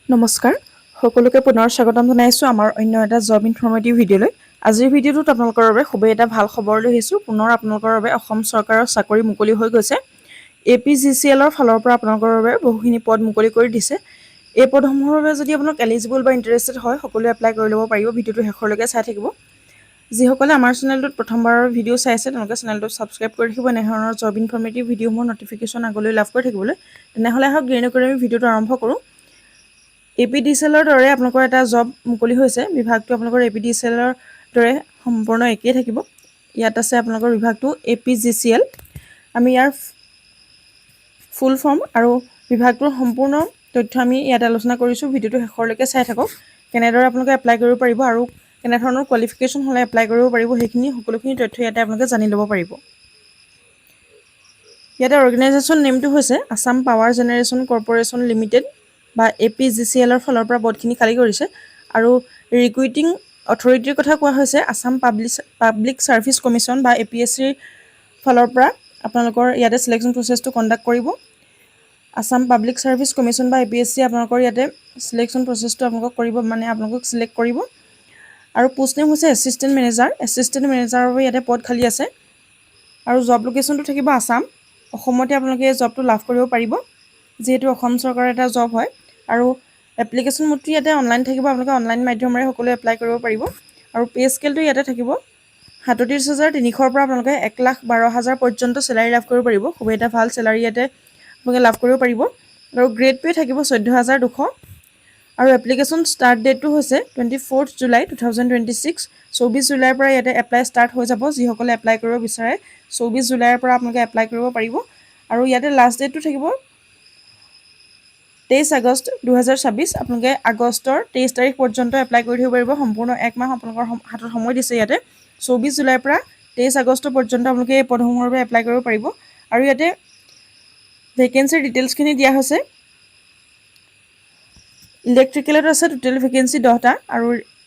নমস্কাৰ সকলোকে পুনৰ স্বাগতম জনাইছোঁ আমাৰ অন্য এটা জব ইনফৰ্মেটিভ ভিডিঅ'লৈ। আজিৰ ভিডিঅ'টোত আপোনালোকৰ বাবে খুবেই এটা ভাল খবৰ লৈ আহিছোঁ। পুনৰ আপোনালোকৰ বাবে অসম চৰকাৰৰ চাকৰি মুকলি হৈ গৈছে। APGCLৰ ফালৰ পৰা আপোনালোকৰ বাবে বহুখিনি পদ মুকলি কৰি দিছে। এই পদসমূহৰ বাবে যদি আপোনালোক এলিজিবল বা ইণ্টাৰেষ্টেড হয় সকলোৱে এপ্লাই কৰি ল'ব পাৰিব। ভিডিঅ'টো শেষলৈকে চাই থাকিব। যিসকলে আমাৰ চেনেলটোত প্ৰথমবাৰৰ ভিডিঅ' চাইছে তেওঁলোকে চেনেলটো ছাবস্ক্ৰাইব কৰি ৰাখিব। এনেধৰণৰ জব ইনফৰ্মেটিভ ভিডিঅ'সমূহৰ নটিফিকেশ্যন আগলৈ লাভ কৰি থাকিবলৈ। তেনেহ'লে আহক দেৰি নকৰি আমি ভিডিঅ'টো আৰম্ভ কৰোঁ। APDCLৰ দৰে আপোনালোকৰ এটা জব মুকলি হৈছে। বিভাগটো আপোনালোকৰ APDCLৰ দৰে সম্পূৰ্ণ একেই থাকিব। ইয়াত আছে আপোনালোকৰ বিভাগটো APGCL। আমি ইয়াৰ ফুল ফৰ্ম আৰু বিভাগটোৰ সম্পূৰ্ণ তথ্য আমি ইয়াত আলোচনা কৰিছোঁ। ভিডিঅ'টো শেষলৈকে চাই থাকক। কেনেদৰে আপোনালোকে এপ্লাই কৰিব পাৰিব আৰু কেনেধৰণৰ কোৱালিফিকেশ্যন হ'লে এপ্লাই কৰিব পাৰিব সেইখিনি সকলোখিনি তথ্য ইয়াতে আপোনালোকে জানি ল'ব পাৰিব। ইয়াতে অৰ্গেনাইজেশ্যন নেমটো হৈছে Assam power generation corporation limited বা APGCLৰ ফালৰ পৰা পদখিনি খালী কৰিছে। আৰু ৰিক্ৰুইটিং অথৰিটিৰ কথা কোৱা হৈছে আছাম পাব্লিক ছাৰ্ভিচ কমিশ্যন বা APSCৰ ফালৰ পৰা আপোনালোকৰ ইয়াতে চিলেকশ্যন প্ৰচেছটো কণ্ডাক্ট কৰিব। আছাম পাব্লিক ছাৰ্ভিচ কমিশ্যন বা APSC আপোনালোকৰ ইয়াতে চিলেকশ্যন প্ৰচেছটো আপোনালোকক কৰিব, মানে আপোনালোকক চিলেক্ট কৰিব। আৰু পোষ্ট নেম হৈছে এছিষ্টেণ্ট মেনেজাৰ। এছিষ্টেণ্ট মেনেজাৰৰ বাবে ইয়াতে পদ খালী আছে। আৰু জব লোকেশ্যনটো থাকিব আছাম। অসমতে আপোনালোকে এই জবটো লাভ কৰিব পাৰিব, যিহেতু অসম চৰকাৰৰ এটা জব হয়। আৰু এপ্লিকেশ্যন মোডটো ইয়াতে অনলাইন থাকিব। আপোনালোকে অনলাইন মাধ্যমেৰে সকলোৱে এপ্লাই কৰিব পাৰিব। আৰু পে' স্কেলটো ইয়াতে থাকিব 37,300ৰ পৰা আপোনালোকে 1,12,000 পৰ্যন্ত চেলাৰী লাভ কৰিব পাৰিব। খুবেই এটা ভাল চেলাৰী ইয়াতে আপোনালোকে লাভ কৰিব পাৰিব। আৰু গ্ৰেড পে' থাকিব 14,200। আৰু এপ্লিকেশ্যন ষ্টাৰ্ট ডেটটো হৈছে 24 জুলাই 2026। 24 জুলাইৰ পৰা ইয়াতে এপ্লাই ষ্টাৰ্ট হৈ যাব। যিসকলে এপ্লাই কৰিব বিচাৰে 24 জুলাইৰ পৰা আপোনালোকে এপ্লাই কৰিব পাৰিব। আৰু ইয়াতে লাষ্ট ডেটটো থাকিব 23 আগষ্ট 2026। আপোনালোকে আগষ্টৰ 23 তাৰিখ পৰ্যন্ত এপ্লাই কৰি থাকিব পাৰিব। সম্পূৰ্ণ এক মাহ আপোনালোকৰ হাতত সময় দিছে ইয়াতে। 24 জুলাইৰ পৰা 23 আগষ্ট পৰ্যন্ত আপোনালোকে এই পদসমূহৰ বাবে এপ্লাই কৰিব পাৰিব। আৰু ইয়াতে ভেকেঞ্চিৰ ডিটেইলছখিনি দিয়া হৈছে। ইলেক্ট্ৰিকেলত আছে টোটেল ভেকেঞ্চি 10টা আৰু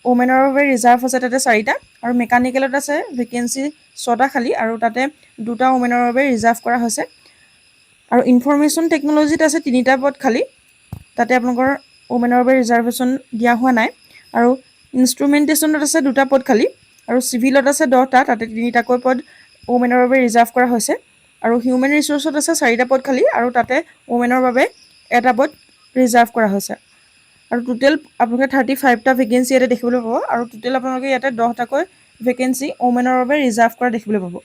ওমেনৰ বাবে ৰিজাৰ্ভ আছে তাতে 4টা। আৰু মেকানিকেলত আছে ভেকেঞ্চি 6টা খালী আৰু তাতে 2টা ওমেনৰ বাবে ৰিজাৰ্ভ কৰা হৈছে। আৰু ইনফৰমেশ্যন টেকন'লজিত আছে 3টা পদ খালী, তাতে আপোনালোকৰ ওমেনৰ বাবে ৰিজাৰ্ভেশ্যন দিয়া হোৱা নাই। আৰু ইনষ্ট্ৰুমেণ্টেশ্যনত আছে 2টা পদ খালী। আৰু চিভিলত আছে 10টা, তাতে 3টাকৈ পদ ওমেনৰ বাবে ৰিজাৰ্ভ কৰা হৈছে। আৰু হিউমেন ৰিচোৰ্চত আছে 4টা পদ খালী আৰু তাতে ওমেনৰ বাবে 1টা পদ ৰিজাৰ্ভ কৰা হৈছে। আৰু টোটেল আপোনালোকে 35টা ভেকেঞ্চি ইয়াতে দেখিবলৈ পাব। আৰু টোটেল আপোনালোকে ইয়াতে 10টাকৈ ভেকেঞ্চি ওমেনৰ বাবে ৰিজাৰ্ভ কৰা দেখিবলৈ পাব।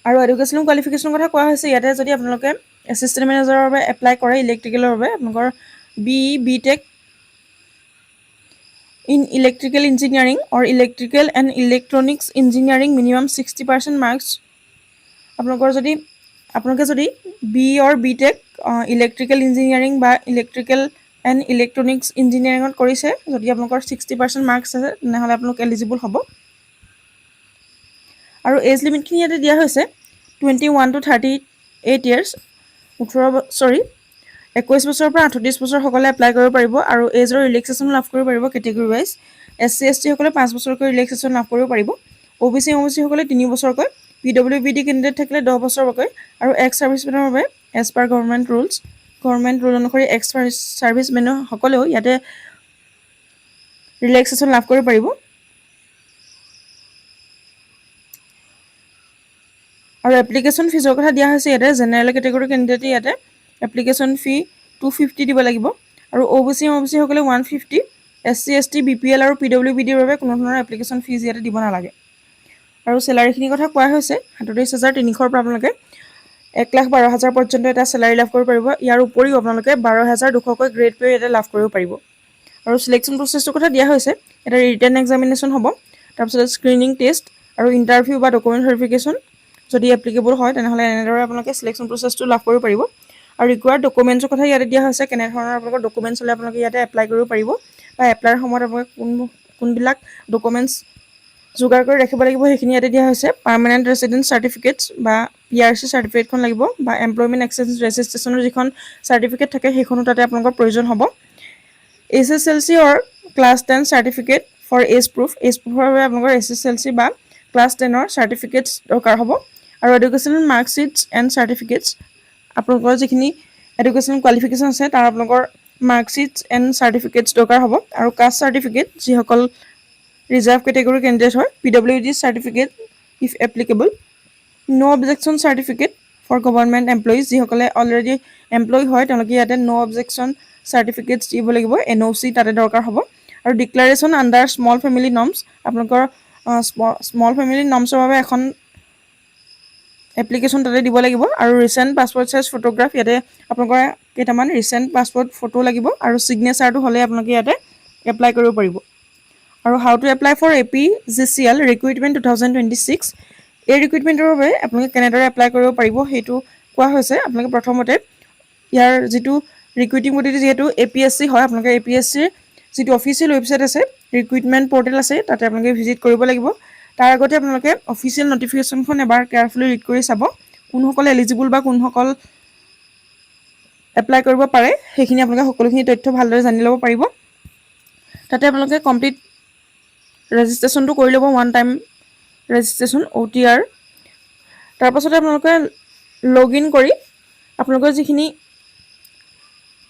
আৰু এডুকেশ্যনেল কোৱালিফিকেশ্যনৰ কথা কোৱা হৈছে ইয়াতে। যদি আপোনালোকে এছিষ্টেণ্ট মেনেজাৰৰ বাবে এপ্লাই কৰে ইলেক্ট্ৰিকেলৰ বাবে, আপোনালোকৰ BTech in electrical engineering or electrical and electronics engineering minimum 60% marks. আপোনালোকে যদি BTech ইলেক্ট্ৰিকেল ইঞ্জিনিয়াৰিং বা ইলেক্ট্ৰিকেল এণ্ড ইলেক্ট্ৰনিক্স ইঞ্জিনিয়াৰিঙত কৰিছে, যদি আপোনালোকৰ 60% মাৰ্কছ আছে তেনেহ'লে আপোনালোক এলিজিবল হ'ব। আৰু এজ লিমিটখিনি ইয়াতে দিয়া হৈছে 21 to 38 ইয়াৰ্ছ। 21 বছৰৰ পৰা 38 বছৰ সকলে এপ্লাই কৰিব পাৰিব। আৰু এজৰ ৰিলেক্সেশ্যন লাভ কৰিব পাৰিব কেটেগৰী ৱাইজ। SC ST সকলে 5 বছৰকৈ ৰিলেক্সেশ্যন লাভ কৰিব পাৰিব। OBC সকলে 3 বছৰকৈ, PWBD কেণ্ডিডেট থাকিলে 10 বছৰকৈ। আৰু এক্স ছাৰ্ভিচমেনৰ বাবে এজ পাৰ গভৰ্ণমেণ্ট ৰুল অনুসৰি এক্স ছাৰ্ভিচমেনৰ সকলেও ইয়াতে ৰিলেক্সেশ্যন লাভ কৰিব পাৰিব। আৰু এপ্লিকেশ্যন ফিজৰ কথা দিয়া হৈছে ইয়াতে। জেনেৰেল কেটেগৰী কেণ্ডিডেটে ইয়াতে এপ্লিকেশ্যন ফি 250 দিব লাগিব। আৰু OBC সকলে 150। SC ST BPL আৰু PWBDৰ বাবে কোনো ধৰণৰ এপ্লিকেশ্যন ফিজ ইয়াতে দিব নালাগে। আৰু চেলাৰীখিনিৰ কথা কোৱা হৈছে 37,300ৰ পৰা আপোনালোকে 1,12,000 পৰ্যন্ত এটা চেলাৰী লাভ কৰিব পাৰিব। ইয়াৰ উপৰিও আপোনালোকে 12,200কৈ গ্ৰেড পে' ইয়াতে লাভ কৰিব পাৰিব। আৰু চিলেকশ্যন প্ৰচেছটোৰ কথা দিয়া হৈছে এটা ৰিটেন এক্সামিনেশ্যন হ'ব, তাৰপিছত স্ক্ৰিনিং টেষ্ট আৰু ইণ্টাৰভিউ বা ডকুমেণ্ট ভেৰিফিকেশ্যন যদি এপ্লিকেবল হয় তেনেহ'লে এনেদৰে আপোনালোকে চিলেকশ্যন প্ৰচেছটো লাভ কৰিব পাৰিব। আৰু ৰিকুৱাৰ্ড ডকুমেণ্টছৰ কথা ইয়াতে দিয়া হৈছে, কেনেধৰণৰ আপোনালোকৰ ডকুমেণ্টছ হ'লে আপোনালোকে ইয়াতে এপ্লাই কৰিব পাৰিব বা এপ্লাইৰ সময়ত আপোনালোকে কোনবিলাক ডকুমেণ্টছ যোগাৰ কৰি ৰাখিব লাগিব সেইখিনি ইয়াতে দিয়া হৈছে। পাৰ্মানেণ্ট ৰেচিডেন্স চাৰ্টিফিকেটছ বা PRC চাৰ্টিফিকেটখন লাগিব বা এমপ্লয়মেণ্ট এক্সচেঞ্জ ৰেজিষ্ট্ৰেশ্যনৰ যিখন চাৰ্টিফিকেট থাকে সেইখনো তাতে আপোনালোকৰ প্ৰয়োজন হ'ব। SSLC or class 10 certificate for age প্ৰুফৰ বাবে আপোনালোকৰ SSLC বা ক্লাছ 10ৰ চাৰ্টিফিকেটছ দৰকাৰ হ'ব। আৰু এডুকেশ্যনেল মাৰ্কশ্বিটছ এণ্ড চাৰ্টিফিকেটছ, আপোনালোকৰ যিখিনি এডুকেশ্যনেল কোৱালিফিকেশ্যন আছে তাৰ আপোনালোকৰ মাৰ্কশ্বিটছ এণ্ড চাৰ্টিফিকেটছ দৰকাৰ হ'ব। আৰু কাষ্ট চাৰ্টিফিকেট, যিসকল ৰিজাৰ্ভ কেটেগৰী কেণ্ডিডেট হয়, PWD certificate if applicable, no' objection certificate for government employees, যিসকলে অলৰেডি এমপ্লয় হয় তেওঁলোকে ইয়াতে ন' অবজেকশ্যন চাৰ্টিফিকেটছ দিব লাগিব, NOC তাতে দৰকাৰ হ'ব। আৰু declaration under small family norms, আপোনালোকৰ স্মল ফেমিলি নৰ্মছৰ বাবে এখন এপ্লিকেশ্যন তাতে দিব লাগিব। আৰু ৰিচেণ্ট পাছপৰ্ট চাইজ ফটোগ্ৰাফ, ইয়াতে আপোনালোকৰ কেইটামান ৰিচেণ্ট পাছপৰ্ট ফটো লাগিব আৰু ছিগনেচাৰটো হ'লে আপোনালোকে ইয়াতে এপ্লাই কৰিব পাৰিব। আৰু how to apply for APGCL recruitment 2026, এই ৰিক্ৰুইটমেণ্টৰ বাবে আপোনালোকে কেনেদৰে এপ্লাই কৰিব পাৰিব সেইটো কোৱা হৈছে। আপোনালোকে প্ৰথমতে ইয়াৰ যিটো ৰিক্ৰুইটিং বডিটো যিহেতু APSC হয়, আপোনালোকে APSCৰ যিটো অফিচিয়েল ৱেবছাইট আছে, ৰিক্ৰুইটমেণ্ট পৰ্টেল আছে, তাতে আপোনালোকে ভিজিট কৰিব লাগিব। তাৰ আগতে আপোনালোকে অফিচিয়েল নটিফিকেশ্যনখন এবাৰ কেয়াৰফুলি ৰিড কৰি চাব, কোনসকল এলিজিবল বা কোনসকল এপ্লাই কৰিব পাৰে সেইখিনি আপোনালোকে সকলোখিনি তথ্য ভালদৰে জানি ল'ব পাৰিব। তাতে আপোনালোকে কমপ্লিট ৰেজিষ্ট্ৰেশ্যনটো কৰি ল'ব, ওৱান টাইম ৰেজিষ্ট্ৰেশ্যন OTR। তাৰপাছতে আপোনালোকে লগ ইন কৰি আপোনালোকৰ যিখিনি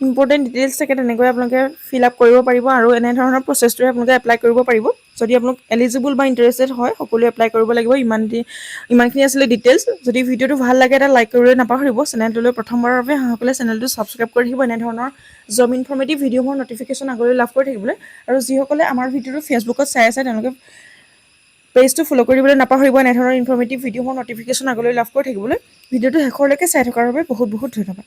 ইম্পৰ্টেণ্ট ডিটেইলছ থাকে তেনেকৈ আপোনালোকে ফিল আপ কৰিব পাৰিব আৰু এনেধৰণৰ প্ৰচেছটোৰে আপোনালোকে এপ্লাই কৰিব পাৰিব। যদি আপোনালোক এলিজিবল বা ইণ্টাৰেষ্টেড হয় সকলোৱে এপ্লাই কৰিব লাগিব। ইমানখিনি আছিলে ডিটেইলছ। যদি ভিডিঅ'টো ভাল লাগে এটা লাইক কৰিবলৈ নাপাহৰিব। চেনেলটোলৈ প্ৰথমবাৰৰ বাবে অহাসকলে চেনেলটো ছাবস্ক্ৰাইব কৰি থাকিব এনেধৰণৰ জব ইনফৰ্মেটিভ ভিডিঅ'বোৰ নটিফিকেশ্যন আগলৈ লাভ কৰি থাকিবলৈ। আৰু যিসকলে আমাৰ ভিডিঅ'টো ফেচবুকত চাই আছে তেওঁলোকে পেজটো ফ'ল' কৰিবলৈ নাপাহৰিব এনেধৰণৰ ইনফৰ্মেটিভ ভিডিঅ'বোৰ নটিফিকেশ্যন আগলৈ লাভ কৰি থাকিবলৈ। ভিডিঅ'টো শেষলৈকে চাই থকাৰ বাবে বহুত বহুত ধন্যবাদ।